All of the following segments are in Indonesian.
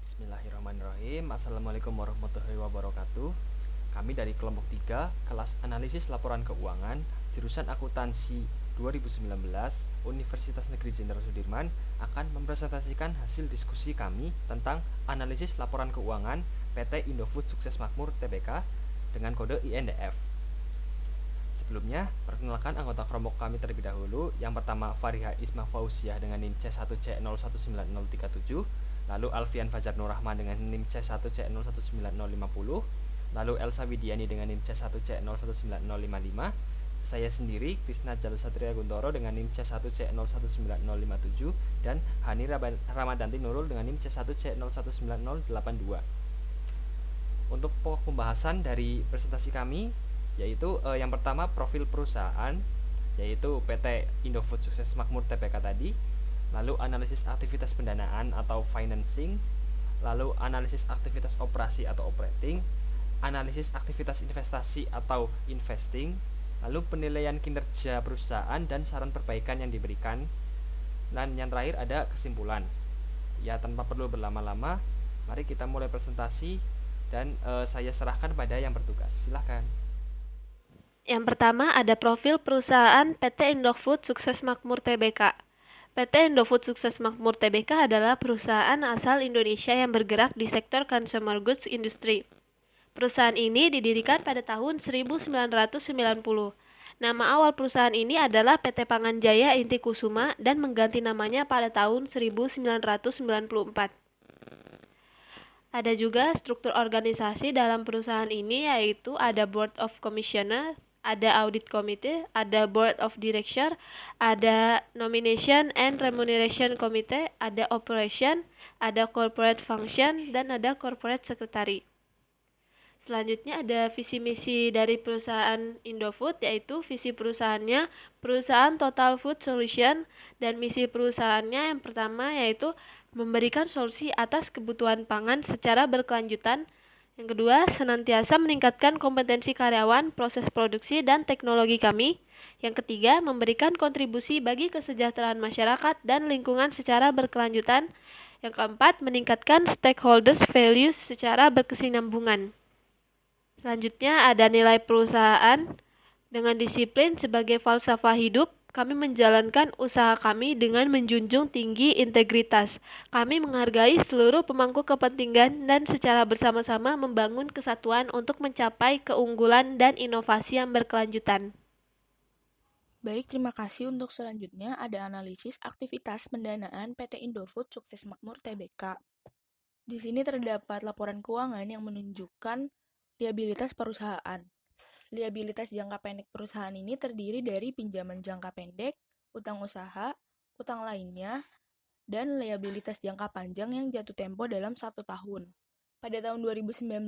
Bismillahirrahmanirrahim. Assalamualaikum warahmatullahi wabarakatuh. Kami dari kelompok 3, kelas analisis laporan keuangan, jurusan akuntansi 2019, Universitas Negeri Jenderal Sudirman akan mempresentasikan hasil diskusi kami tentang analisis laporan keuangan PT Indofood Sukses Makmur Tbk dengan kode INDF. Sebelumnya, perkenalkan anggota kelompok kami terlebih dahulu. Yang pertama, Fariha Isma Fauziah dengan NIM C1C019037, lalu Alfian Fajar Nur Rahman dengan NIM C1C019050, lalu Elsa Widiani dengan NIM C1C019055, saya sendiri Krisna Jalul Satria Guntoro dengan NIM C1C019057, dan Hani Ramadanti Nurul dengan NIM C1C019082. Untuk pokok pembahasan dari presentasi kami yaitu yang pertama profil perusahaan, yaitu PT Indofood Sukses Makmur Tbk tadi, lalu analisis aktivitas pendanaan atau financing, lalu analisis aktivitas operasi atau operating, analisis aktivitas investasi atau investing, lalu penilaian kinerja perusahaan dan saran perbaikan yang diberikan, dan yang terakhir ada kesimpulan. Ya, tanpa perlu berlama-lama, mari kita mulai presentasi dan saya serahkan pada yang bertugas. Silahkan. Yang pertama ada profil perusahaan PT Indofood Sukses Makmur Tbk. PT Indofood Sukses Makmur Tbk adalah perusahaan asal Indonesia yang bergerak di sektor consumer goods industry. Perusahaan ini didirikan pada tahun 1990. Nama awal perusahaan ini adalah PT Pangan Jaya Inti Kusuma dan mengganti namanya pada tahun 1994. Ada juga struktur organisasi dalam perusahaan ini, yaitu ada Board of Commissioner, ada Audit Committee, ada Board of Director, ada Nomination and Remuneration Committee, ada Operation, ada Corporate Function, dan ada Corporate Secretary. Selanjutnya ada visi misi dari perusahaan Indofood, yaitu visi perusahaannya perusahaan Total Food Solution, dan misi perusahaannya yang pertama yaitu memberikan solusi atas kebutuhan pangan secara berkelanjutan. Yang kedua, senantiasa meningkatkan kompetensi karyawan, proses produksi, dan teknologi kami. Yang ketiga, memberikan kontribusi bagi kesejahteraan masyarakat dan lingkungan secara berkelanjutan. Yang keempat, meningkatkan stakeholders values secara berkesinambungan. Selanjutnya ada nilai perusahaan. Dengan disiplin sebagai falsafah hidup, kami menjalankan usaha kami dengan menjunjung tinggi integritas. Kami menghargai seluruh pemangku kepentingan dan secara bersama-sama membangun kesatuan untuk mencapai keunggulan dan inovasi yang berkelanjutan. Baik, terima kasih. Untuk selanjutnya ada analisis aktivitas pendanaan PT Indofood Sukses Makmur Tbk. Di sini terdapat laporan keuangan yang menunjukkan liabilitas perusahaan. Liabilitas jangka pendek perusahaan ini terdiri dari pinjaman jangka pendek, utang usaha, utang lainnya, dan liabilitas jangka panjang yang jatuh tempo dalam 1 tahun. Pada tahun 2019,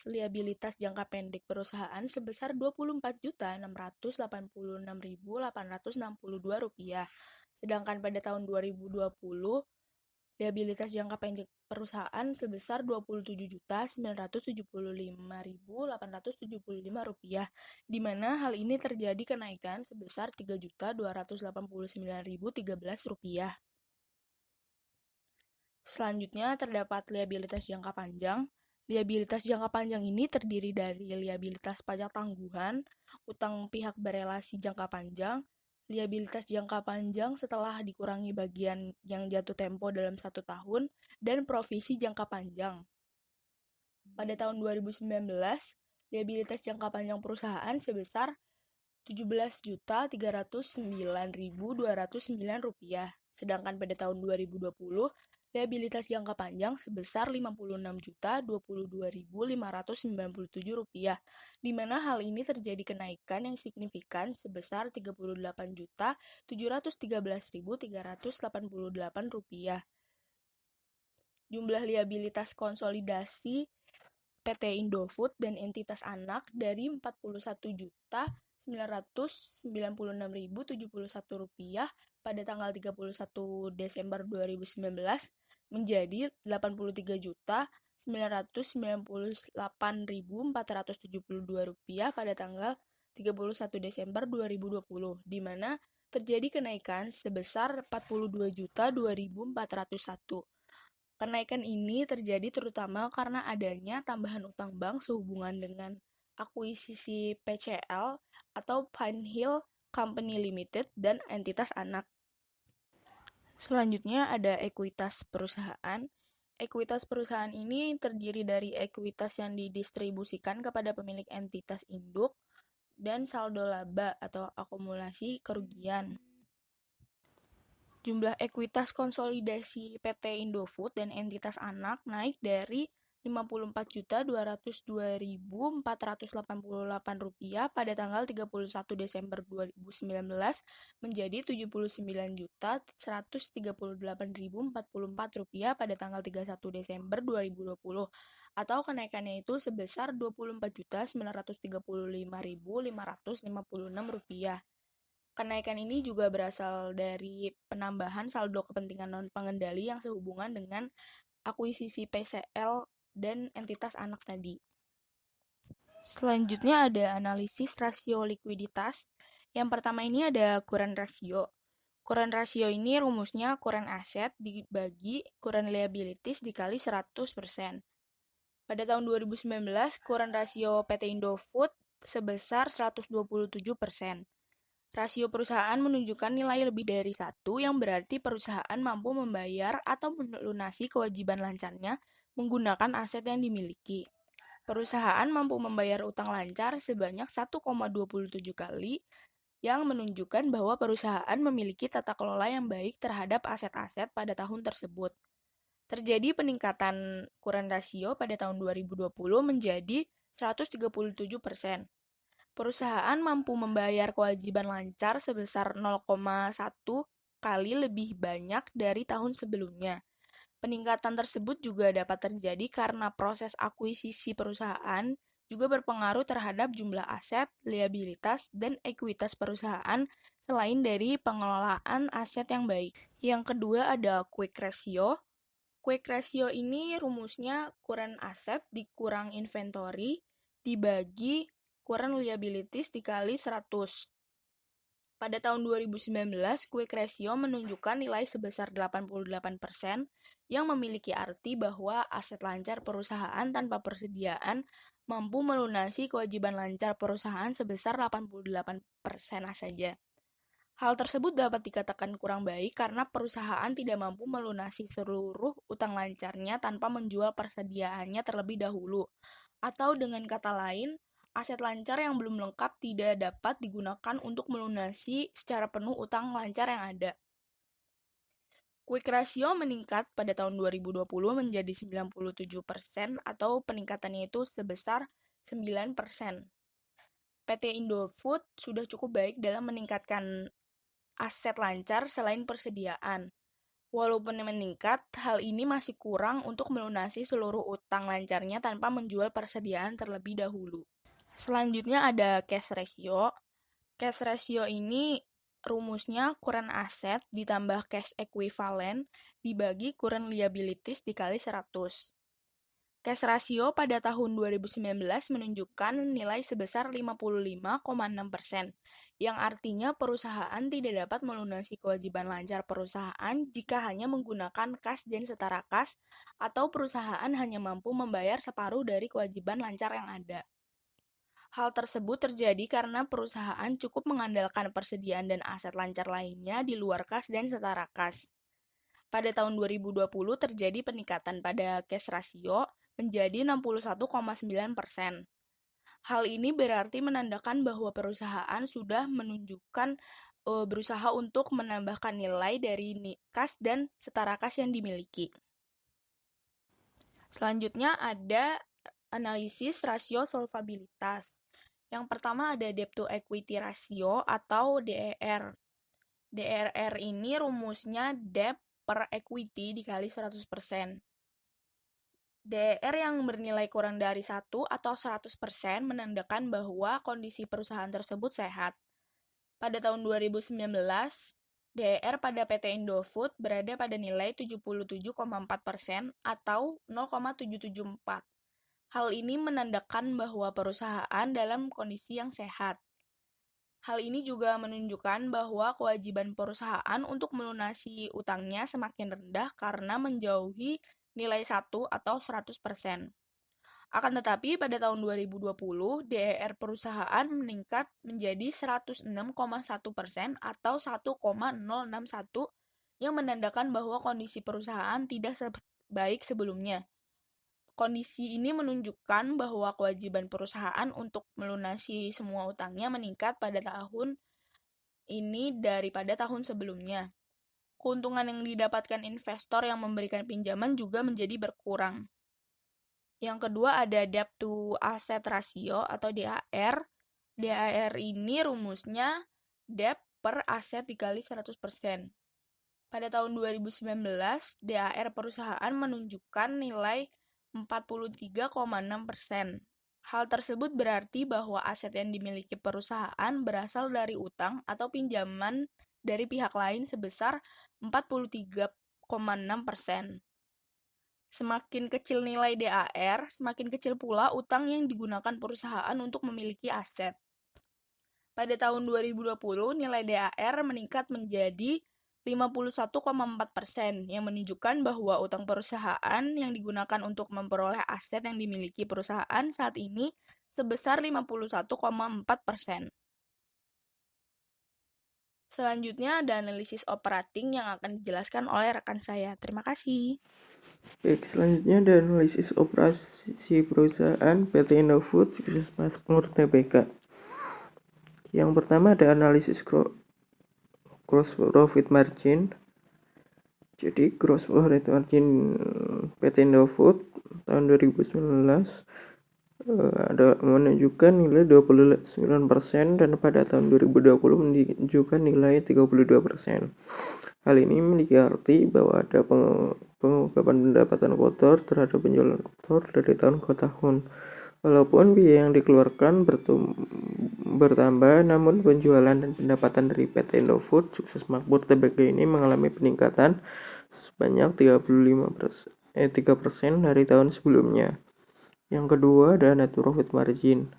liabilitas jangka pendek perusahaan sebesar Rp24.686.862, sedangkan pada tahun 2020, liabilitas jangka pendek perusahaan sebesar Rp27.975.875, di mana hal ini terjadi kenaikan sebesar Rp3.289.013. Selanjutnya terdapat liabilitas jangka panjang. Liabilitas jangka panjang ini terdiri dari liabilitas pajak tangguhan, utang pihak berelasi jangka panjang, liabilitas jangka panjang setelah dikurangi bagian yang jatuh tempo dalam 1 tahun, dan provisi jangka panjang. Pada tahun 2019, liabilitas jangka panjang perusahaan sebesar Rp17.309.209, sedangkan pada tahun 2020, liabilitas jangka panjang sebesar Rp56.022.597, di mana hal ini terjadi kenaikan yang signifikan sebesar Rp38.713.388. Jumlah liabilitas konsolidasi PT Indofood dan entitas anak dari Rp41.996.071 pada tanggal 31 Desember 2019 menjadi Rp89.998.472 pada tanggal 31 Desember 2020, di mana terjadi kenaikan sebesar Rp42.002.401. Kenaikan ini terjadi terutama karena adanya tambahan utang bank sehubungan dengan akuisisi PCL atau Pine Hill Company Limited dan entitas anak. Selanjutnya ada ekuitas perusahaan. Ekuitas perusahaan ini terdiri dari ekuitas yang didistribusikan kepada pemilik entitas induk dan saldo laba atau akumulasi kerugian. Jumlah ekuitas konsolidasi PT Indofood dan entitas anak naik dari Rp54.202.488 pada tanggal 31 Desember 2019 menjadi Rp79.138.044 pada tanggal 31 Desember 2020 atau kenaikannya itu sebesar Rp24.935.556. Kenaikan ini juga berasal dari penambahan saldo kepentingan non-pengendali yang sehubungan dengan akuisisi PCL dan entitas anak tadi. Selanjutnya ada analisis rasio likuiditas. Yang pertama ini ada current ratio. Current ratio ini rumusnya current asset dibagi current liabilities dikali 100%. Pada tahun 2019, current ratio PT Indofood sebesar 127%. Rasio perusahaan menunjukkan nilai lebih dari 1 yang berarti perusahaan mampu membayar atau melunasi kewajiban lancarnya menggunakan aset yang dimiliki. Perusahaan mampu membayar utang lancar sebanyak 1,27 kali yang menunjukkan bahwa perusahaan memiliki tata kelola yang baik terhadap aset-aset pada tahun tersebut. Terjadi peningkatan current ratio pada tahun 2020 menjadi 137%. Perusahaan mampu membayar kewajiban lancar sebesar 0,1 kali lebih banyak dari tahun sebelumnya. Peningkatan tersebut juga dapat terjadi karena proses akuisisi perusahaan juga berpengaruh terhadap jumlah aset, liabilitas, dan ekuitas perusahaan selain dari pengelolaan aset yang baik. Yang kedua ada quick ratio. Quick ratio ini rumusnya current asset dikurang inventory dibagi current liabilities dikali 100. Pada tahun 2019, quick ratio menunjukkan nilai sebesar 88% yang memiliki arti bahwa aset lancar perusahaan tanpa persediaan mampu melunasi kewajiban lancar perusahaan sebesar 88% saja. Hal tersebut dapat dikatakan kurang baik karena perusahaan tidak mampu melunasi seluruh utang lancarnya tanpa menjual persediaannya terlebih dahulu. Atau dengan kata lain, aset lancar yang belum lengkap tidak dapat digunakan untuk melunasi secara penuh utang lancar yang ada. Quick ratio meningkat pada tahun 2020 menjadi 97% atau peningkatannya itu sebesar 9%. PT Indofood sudah cukup baik dalam meningkatkan aset lancar selain persediaan. Walaupun meningkat, hal ini masih kurang untuk melunasi seluruh utang lancarnya tanpa menjual persediaan terlebih dahulu. Selanjutnya ada cash ratio. Cash ratio ini rumusnya current asset ditambah cash equivalent dibagi current liabilities dikali 100. Cash ratio pada tahun 2019 menunjukkan nilai sebesar 55,6%, yang artinya perusahaan tidak dapat melunasi kewajiban lancar perusahaan jika hanya menggunakan kas dan setara kas, atau perusahaan hanya mampu membayar separuh dari kewajiban lancar yang ada. Hal tersebut terjadi karena perusahaan cukup mengandalkan persediaan dan aset lancar lainnya di luar kas dan setara kas. Pada tahun 2020 terjadi peningkatan pada cash ratio menjadi 61,9%. Hal ini berarti menandakan bahwa perusahaan sudah menunjukkan berusaha untuk menambahkan nilai dari kas dan setara kas yang dimiliki. Selanjutnya ada analisis rasio solvabilitas. Yang pertama ada debt to equity ratio atau DER. DER ini rumusnya debt per equity dikali 100%. DER yang bernilai kurang dari 1 atau 100% menandakan bahwa kondisi perusahaan tersebut sehat. Pada tahun 2019, DER pada PT Indofood berada pada nilai 77,4% atau 0,774. Hal ini menandakan bahwa perusahaan dalam kondisi yang sehat. Hal ini juga menunjukkan bahwa kewajiban perusahaan untuk melunasi utangnya semakin rendah karena menjauhi nilai 1 atau 100%. Akan tetapi pada tahun 2020, DER perusahaan meningkat menjadi 106,1% atau 1,061 yang menandakan bahwa kondisi perusahaan tidak sebaik sebelumnya. Kondisi ini menunjukkan bahwa kewajiban perusahaan untuk melunasi semua utangnya meningkat pada tahun ini daripada tahun sebelumnya. Keuntungan yang didapatkan investor yang memberikan pinjaman juga menjadi berkurang. Yang kedua ada debt to asset ratio atau DAR. DAR ini rumusnya debt per aset dikali 100%. Pada tahun 2019, DAR perusahaan menunjukkan nilai 43,6%. Hal tersebut berarti bahwa aset yang dimiliki perusahaan berasal dari utang atau pinjaman dari pihak lain sebesar 43,6%. Semakin kecil nilai DAR, semakin kecil pula utang yang digunakan perusahaan untuk memiliki aset. Pada tahun 2020, nilai DAR meningkat menjadi 51,4%, yang menunjukkan bahwa utang perusahaan yang digunakan untuk memperoleh aset yang dimiliki perusahaan saat ini sebesar 51,4%. Selanjutnya ada analisis operating yang akan dijelaskan oleh rekan saya. Terima kasih. Baik, selanjutnya ada analisis operasi perusahaan PT Indofood Sukses Makmur Tbk. Yang pertama ada analisis gross profit margin. Jadi gross profit margin PT Indofood tahun 2019 ada menunjukkan nilai 29% dan pada tahun 2020 menunjukkan nilai 32%. Hal ini memiliki arti bahwa ada pengungkapan pendapatan kotor terhadap penjualan kotor dari tahun ke tahun. Walaupun biaya yang dikeluarkan bertambah, namun penjualan dan pendapatan dari PT Indofood Sukses Makmur Tbk ini mengalami peningkatan sebanyak 3% dari tahun sebelumnya. Yang kedua ada net profit margin,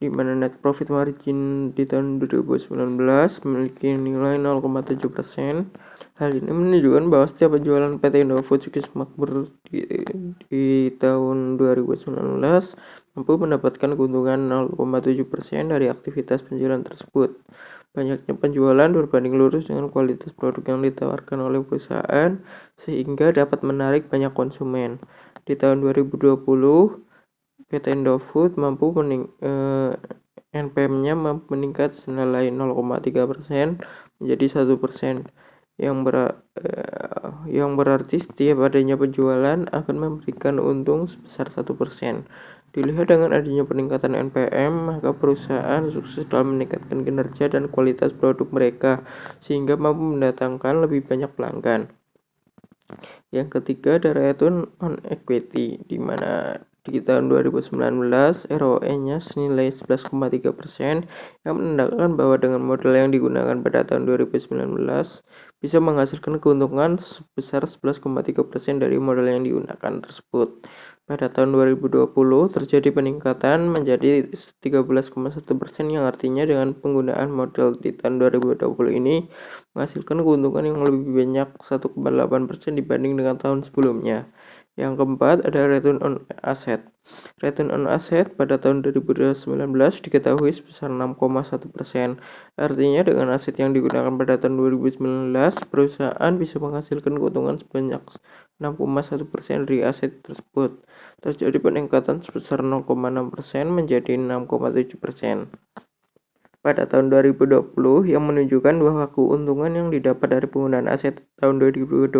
di mana net profit margin di tahun 2019 memiliki nilai 0,7%. Hal ini menunjukkan bahwa setiap penjualan PT Indofood Sukses Makmur di tahun 2019 mampu mendapatkan keuntungan 0,7% dari aktivitas penjualan tersebut. Banyaknya penjualan berbanding lurus dengan kualitas produk yang ditawarkan oleh perusahaan sehingga dapat menarik banyak konsumen. Di tahun 2020 PT Indofood mampu NPM-nya meningkat senilai 0,3% menjadi 1%, yang berarti setiap adanya penjualan akan memberikan untung sebesar 1%. Dilihat dengan adanya peningkatan NPM, maka perusahaan sukses dalam meningkatkan kinerja dan kualitas produk mereka sehingga mampu mendatangkan lebih banyak pelanggan. Yang ketiga ada return on equity, di mana di tahun 2019 ROE-nya senilai 11,3%, yang menandakan bahwa dengan modal yang digunakan pada tahun 2019 bisa menghasilkan keuntungan sebesar 11,3% dari modal yang digunakan tersebut. Pada tahun 2020 terjadi peningkatan menjadi 13,1%, yang artinya dengan penggunaan modal di tahun 2020 ini menghasilkan keuntungan yang lebih banyak 1,8% dibanding dengan tahun sebelumnya. Yang keempat ada return on asset. Return on asset pada tahun 2019 diketahui sebesar 6,1%. Artinya dengan aset yang digunakan pada tahun 2019, perusahaan bisa menghasilkan keuntungan sebanyak 6,1% dari aset tersebut. Terjadi peningkatan sebesar 0,6% menjadi 6,7% pada tahun 2020, yang menunjukkan bahwa keuntungan yang didapat dari penggunaan aset tahun 2020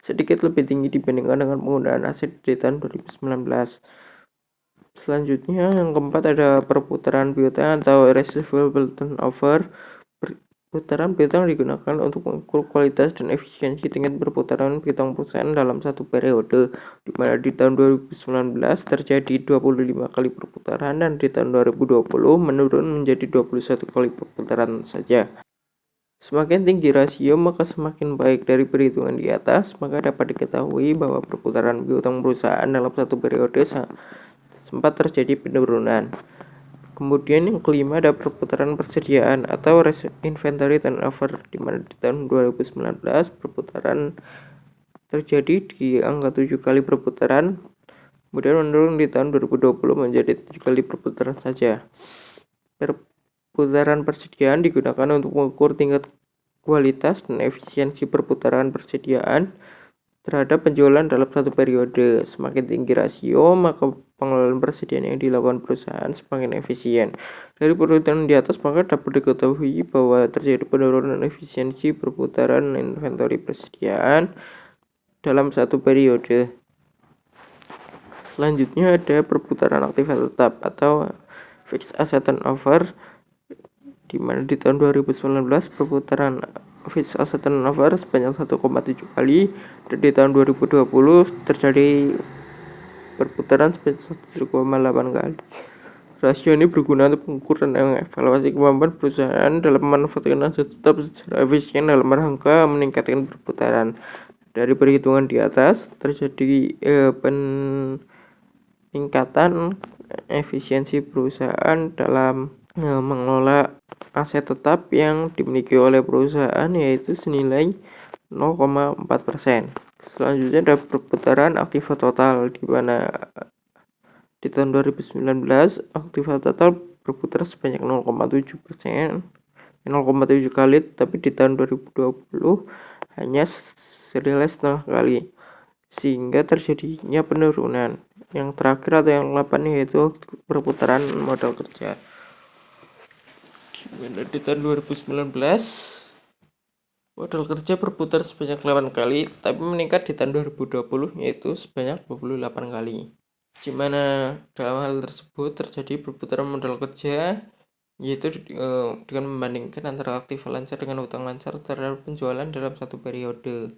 sedikit lebih tinggi dibandingkan dengan penggunaan aset di tahun 2019. Selanjutnya yang keempat ada perputaran piutang atau receivable turnover. Putaran piutang digunakan untuk mengukur kualitas dan efisiensi tingkat perputaran piutang perusahaan dalam satu periode, di mana di tahun 2019 terjadi 25 kali perputaran dan di tahun 2020 menurun menjadi 21 kali perputaran saja. Semakin tinggi rasio maka semakin baik. Dari perhitungan di atas maka dapat diketahui bahwa perputaran piutang perusahaan dalam satu periode sempat terjadi penurunan. Kemudian yang kelima ada perputaran persediaan atau inventory turnover, di mana di tahun 2019 perputaran terjadi di angka 7 kali perputaran, kemudian menurun di tahun 2020 menjadi 7 kali perputaran saja. Perputaran persediaan digunakan untuk mengukur tingkat kualitas dan efisiensi perputaran persediaan terhadap penjualan dalam satu periode. Semakin tinggi rasio, maka pengelolaan persediaan yang dilakukan perusahaan semakin efisien. Dari perhitungan di atas, maka dapat diketahui bahwa terjadi penurunan efisiensi perputaran inventory persediaan dalam satu periode. Selanjutnya ada perputaran aktiva tetap atau fixed asset turnover, di mana di tahun 2019 perputaran fixed asset turnover sebanyak 1,7 kali, dan di tahun 2020 terjadi perputaran sebanyak 1,8 kali. Rasio ini berguna untuk mengukur dan mengevaluasi kemampuan perusahaan dalam memanfaatkan aset tetap secara efisien dalam rangka meningkatkan perputaran. Dari perhitungan di atas, terjadi peningkatan efisiensi perusahaan dalam mengelola aset tetap yang dimiliki oleh perusahaan, yaitu senilai 0,4%. Selanjutnya ada perputaran aktiva total, di mana di tahun 2019 aktiva total berputar sebanyak 0,7%, 0,7 kali, tapi di tahun 2020 hanya senilai setengah kali, sehingga terjadinya penurunan. Yang terakhir atau yang 8 yaitu perputaran modal kerja. Di tahun 2019 modal kerja berputar sebanyak 8 kali, tapi meningkat di tahun 2020 yaitu sebanyak 28 kali. Di mana dalam hal tersebut terjadi perputaran modal kerja, yaitu dengan membandingkan antara aktiva lancar dengan utang lancar terhadap penjualan dalam satu periode.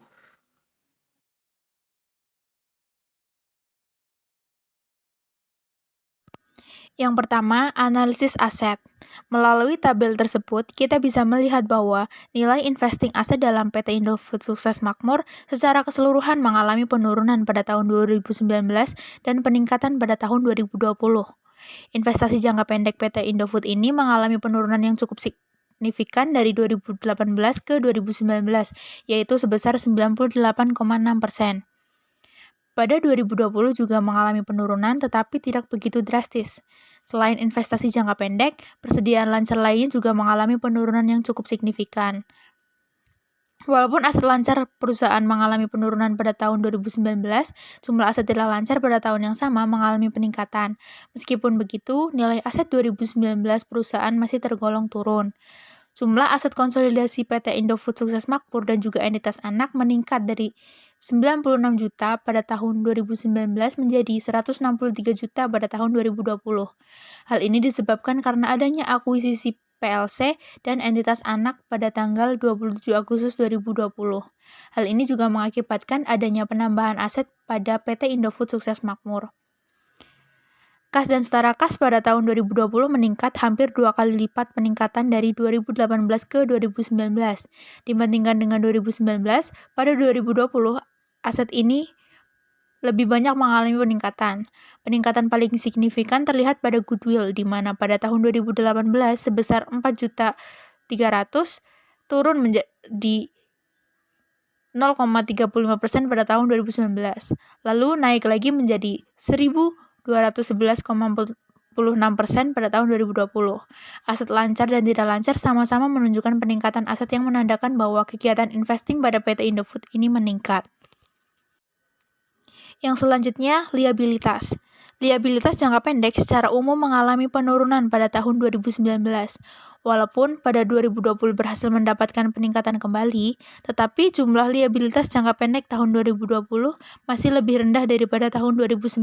Yang pertama, analisis aset. Melalui tabel tersebut, kita bisa melihat bahwa nilai investing aset dalam PT Indofood Sukses Makmur secara keseluruhan mengalami penurunan pada tahun 2019 dan peningkatan pada tahun 2020. Investasi jangka pendek PT Indofood ini mengalami penurunan yang cukup signifikan dari 2018 ke 2019, yaitu sebesar 98,6%. Pada 2020 juga mengalami penurunan tetapi tidak begitu drastis. Selain investasi jangka pendek, persediaan lancar lainnya juga mengalami penurunan yang cukup signifikan. Walaupun aset lancar perusahaan mengalami penurunan pada tahun 2019, jumlah aset tidak lancar pada tahun yang sama mengalami peningkatan. Meskipun begitu, nilai aset 2019 perusahaan masih tergolong turun. Jumlah aset konsolidasi PT Indofood Sukses Makmur dan juga entitas anak meningkat dari 96 juta pada tahun 2019 menjadi 163 juta pada tahun 2020. Hal ini disebabkan karena adanya akuisisi PLC dan entitas anak pada tanggal 27 Agustus 2020. Hal ini juga mengakibatkan adanya penambahan aset pada PT Indofood Sukses Makmur. Kas dan setara kas pada tahun 2020 meningkat hampir 2 kali lipat peningkatan dari 2018 ke 2019. Dibandingkan dengan 2019, pada 2020 aset ini lebih banyak mengalami peningkatan. Peningkatan paling signifikan terlihat pada goodwill, di mana pada tahun 2018 sebesar 4.300.000 turun menjadi 0,35% pada tahun 2019. Lalu naik lagi menjadi 1.211,46% pada tahun 2020. Aset lancar dan tidak lancar sama-sama menunjukkan peningkatan aset yang menandakan bahwa kegiatan investing pada PT Indofood ini meningkat. Yang selanjutnya, liabilitas. Liabilitas jangka pendek secara umum mengalami penurunan pada tahun 2019. Walaupun pada 2020 berhasil mendapatkan peningkatan kembali, tetapi jumlah liabilitas jangka pendek tahun 2020 masih lebih rendah daripada tahun 2019.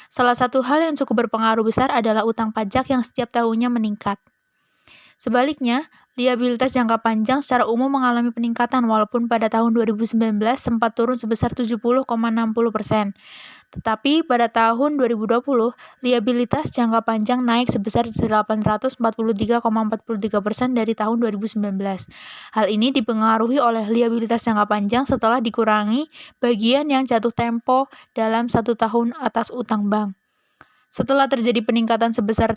Salah satu hal yang cukup berpengaruh besar adalah utang pajak yang setiap tahunnya meningkat. Sebaliknya, liabilitas jangka panjang secara umum mengalami peningkatan walaupun pada tahun 2019 sempat turun sebesar 70,60%. Tetapi pada tahun 2020, liabilitas jangka panjang naik sebesar 843,43% dari tahun 2019. Hal ini dipengaruhi oleh liabilitas jangka panjang setelah dikurangi bagian yang jatuh tempo dalam 1 tahun atas utang bank. Setelah terjadi peningkatan sebesar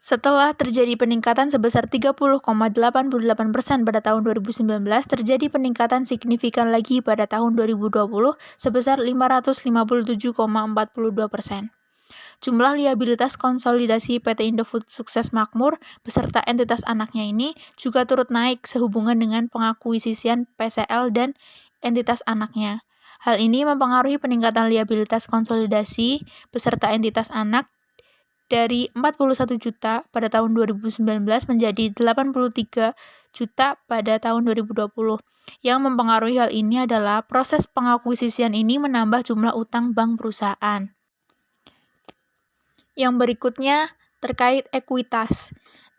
Setelah terjadi peningkatan sebesar 30,88% pada tahun 2019, terjadi peningkatan signifikan lagi pada tahun 2020 sebesar 557,42%. Jumlah liabilitas konsolidasi PT Indofood Sukses Makmur beserta entitas anaknya ini juga turut naik sehubungan dengan pengakuisisian PCL dan entitas anaknya. Hal ini mempengaruhi peningkatan liabilitas konsolidasi beserta entitas anak dari 41 juta pada tahun 2019 menjadi 83 juta pada tahun 2020. Yang mempengaruhi hal ini adalah proses pengakuisisian ini menambah jumlah utang bank perusahaan. Yang berikutnya terkait ekuitas.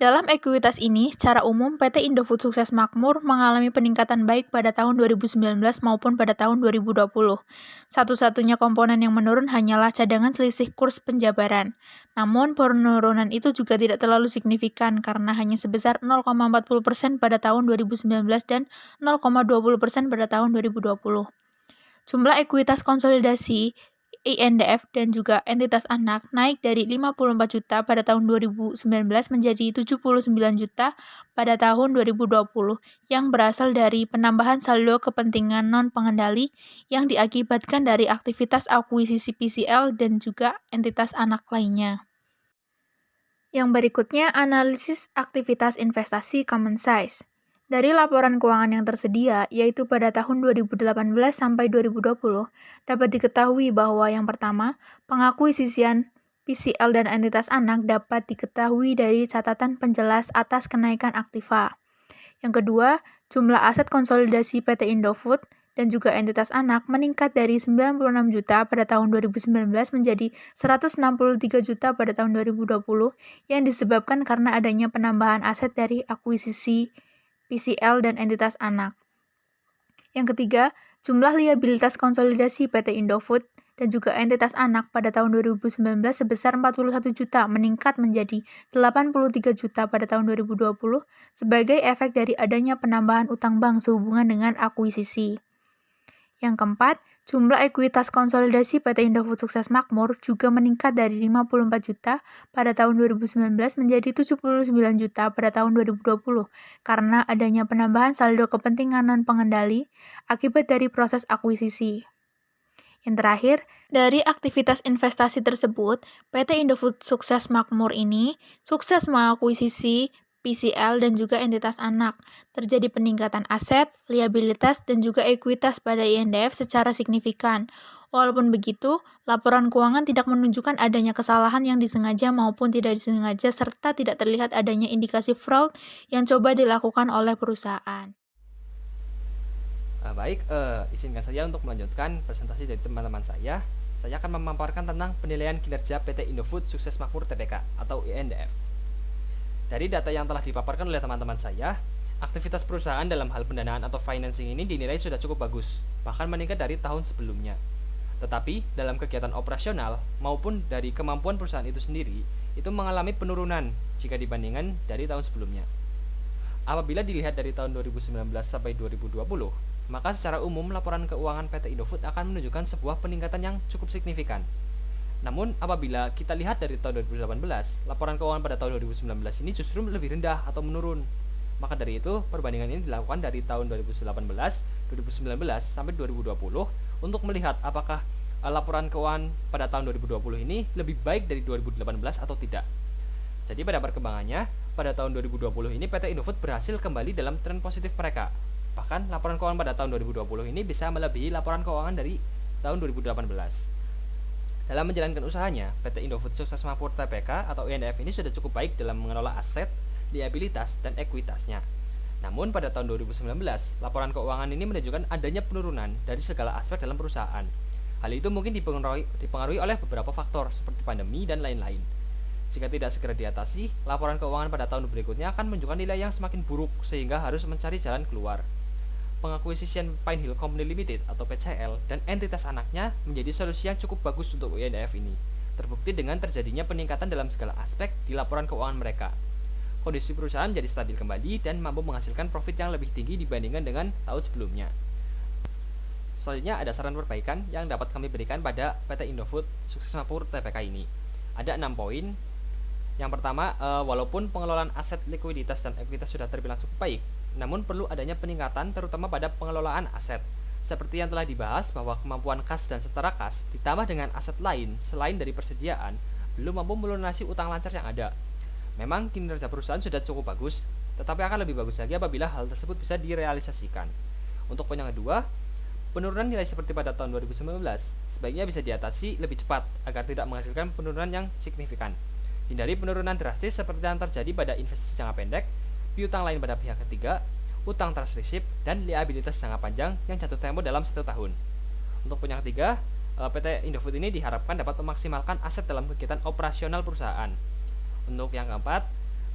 Dalam ekuitas ini, secara umum PT Indofood Sukses Makmur mengalami peningkatan baik pada tahun 2019 maupun pada tahun 2020. Satu-satunya komponen yang menurun hanyalah cadangan selisih kurs penjabaran. Namun, penurunan itu juga tidak terlalu signifikan karena hanya sebesar 0,40% pada tahun 2019 dan 0,20% pada tahun 2020. Jumlah ekuitas konsolidasi INDF dan juga entitas anak naik dari 54 juta pada tahun 2019 menjadi 79 juta pada tahun 2020 yang berasal dari penambahan saldo kepentingan non-pengendali yang diakibatkan dari aktivitas akuisisi PCL dan juga entitas anak lainnya. Yang berikutnya analisis aktivitas investasi common size. Dari laporan keuangan yang tersedia, yaitu pada tahun 2018 sampai 2020, dapat diketahui bahwa yang pertama, pengakuisisian PCL dan entitas anak dapat diketahui dari catatan penjelas atas kenaikan aktiva. Yang kedua, jumlah aset konsolidasi PT Indofood dan juga entitas anak meningkat dari 96 juta pada tahun 2019 menjadi 163 juta pada tahun 2020 yang disebabkan karena adanya penambahan aset dari akuisisi PCL dan entitas anak. Yang ketiga, jumlah liabilitas konsolidasi PT Indofood dan juga entitas anak pada tahun 2019 sebesar 41 juta meningkat menjadi 83 juta pada tahun 2020 sebagai efek dari adanya penambahan utang bank sehubungan dengan akuisisi. Yang keempat, jumlah ekuitas konsolidasi PT Indofood Sukses Makmur juga meningkat dari 54 juta pada tahun 2019 menjadi 79 juta pada tahun 2020 karena adanya penambahan saldo kepentingan non-pengendali akibat dari proses akuisisi. Yang terakhir, dari aktivitas investasi tersebut, PT Indofood Sukses Makmur ini sukses mengakuisisi PCL dan juga entitas anak. Terjadi peningkatan aset, liabilitas, dan juga ekuitas pada INDF secara signifikan. Walaupun begitu, laporan keuangan tidak menunjukkan adanya kesalahan yang disengaja maupun tidak disengaja serta tidak terlihat adanya indikasi fraud yang coba dilakukan oleh perusahaan. Baik, izinkan saya untuk melanjutkan presentasi dari teman-teman saya. Saya akan memaparkan tentang penilaian kinerja PT Indofood Sukses Makmur Tbk atau INDF. Dari data yang telah dipaparkan oleh teman-teman saya, aktivitas perusahaan dalam hal pendanaan atau financing ini dinilai sudah cukup bagus, bahkan meningkat dari tahun sebelumnya. Tetapi, dalam kegiatan operasional maupun dari kemampuan perusahaan itu sendiri, itu mengalami penurunan jika dibandingkan dari tahun sebelumnya. Apabila dilihat dari tahun 2019 sampai 2020, maka secara umum laporan keuangan PT Indofood akan menunjukkan sebuah peningkatan yang cukup signifikan. Namun apabila kita lihat dari tahun 2018, laporan keuangan pada tahun 2019 ini justru lebih rendah atau menurun. Maka dari itu, perbandingan ini dilakukan dari tahun 2018, 2019 sampai 2020 untuk melihat apakah laporan keuangan pada tahun 2020 ini lebih baik dari 2018 atau tidak. Jadi pada perkembangannya, pada tahun 2020 ini PT Indofood berhasil kembali dalam tren positif mereka. Bahkan laporan keuangan pada tahun 2020 ini bisa melebihi laporan keuangan dari tahun 2018. Dalam menjalankan usahanya, PT Indofood Sukses Makmur Tbk atau INDF ini sudah cukup baik dalam mengelola aset, liabilitas, dan ekuitasnya. Namun pada tahun 2019, laporan keuangan ini menunjukkan adanya penurunan dari segala aspek dalam perusahaan. Hal itu mungkin dipengaruhi oleh beberapa faktor seperti pandemi dan lain-lain. Jika tidak segera diatasi, laporan keuangan pada tahun berikutnya akan menunjukkan nilai yang semakin buruk sehingga harus mencari jalan keluar. Pengakuisisian Pine Hill Company Limited atau PCL dan entitas anaknya menjadi solusi yang cukup bagus untuk INDF ini. Terbukti dengan terjadinya peningkatan dalam segala aspek di laporan keuangan mereka. Kondisi perusahaan menjadi stabil kembali dan mampu menghasilkan profit yang lebih tinggi dibandingkan dengan tahun sebelumnya. Selanjutnya ada saran perbaikan yang dapat kami berikan pada PT Indofood Sukses Makmur Tbk ini. Ada 6 poin. Yang pertama, walaupun pengelolaan aset, likuiditas, dan ekuitas sudah terbilang cukup baik, namun perlu adanya peningkatan terutama pada pengelolaan aset. Seperti yang telah dibahas bahwa kemampuan kas dan setara kas ditambah dengan aset lain selain dari persediaan belum mampu melunasi utang lancar yang ada. Memang kinerja perusahaan sudah cukup bagus, tetapi akan lebih bagus lagi apabila hal tersebut bisa direalisasikan. Untuk poin yang kedua, penurunan nilai seperti pada tahun 2019 sebaiknya bisa diatasi lebih cepat agar tidak menghasilkan penurunan yang signifikan. Hindari penurunan drastis seperti yang terjadi pada investasi jangka pendek, piutang lain pada pihak ketiga, utang trust receipt, dan liabilitas jangka panjang yang jatuh tempo dalam 1 tahun. Untuk poin yang ketiga, PT Indofood ini diharapkan dapat memaksimalkan aset dalam kegiatan operasional perusahaan. Untuk yang keempat,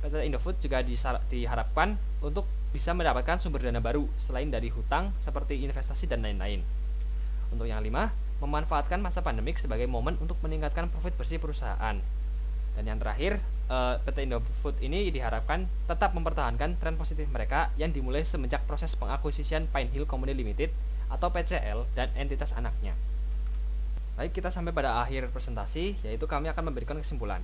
PT Indofood juga diharapkan untuk bisa mendapatkan sumber dana baru selain dari hutang seperti investasi dan lain-lain. Untuk yang kelima, memanfaatkan masa pandemik sebagai momen untuk meningkatkan profit bersih perusahaan. Dan yang terakhir, PT Indofood ini diharapkan tetap mempertahankan tren positif mereka yang dimulai semenjak proses pengakuisisian Pine Hill Company Limited atau PCL dan entitas anaknya. Baik, kita sampai pada akhir presentasi, yaitu kami akan memberikan kesimpulan.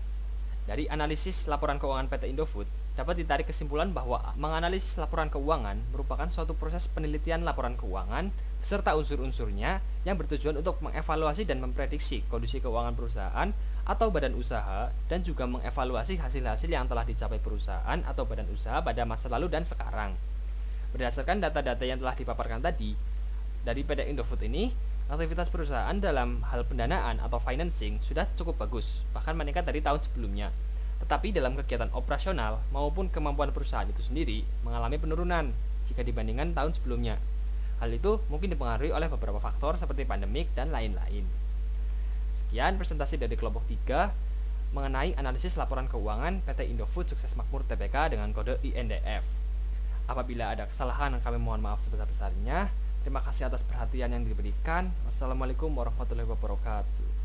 Dari analisis laporan keuangan PT Indofood, dapat ditarik kesimpulan bahwa menganalisis laporan keuangan merupakan suatu proses penelitian laporan keuangan serta unsur-unsurnya yang bertujuan untuk mengevaluasi dan memprediksi kondisi keuangan perusahaan atau badan usaha dan juga mengevaluasi hasil-hasil yang telah dicapai perusahaan atau badan usaha pada masa lalu dan sekarang. Berdasarkan data-data yang telah dipaparkan tadi, dari PT Indofood ini, aktivitas perusahaan dalam hal pendanaan atau financing sudah cukup bagus, bahkan meningkat dari tahun sebelumnya. Tetapi dalam kegiatan operasional maupun kemampuan perusahaan itu sendiri mengalami penurunan jika dibandingkan tahun sebelumnya. Hal itu mungkin dipengaruhi oleh beberapa faktor seperti pandemik dan lain-lain. Sekian presentasi dari kelompok 3 mengenai analisis laporan keuangan PT Indofood Sukses Makmur Tbk dengan kode INDF. Apabila ada kesalahan, kami mohon maaf sebesar-besarnya. Terima kasih atas perhatian yang diberikan. Wassalamualaikum warahmatullahi wabarakatuh.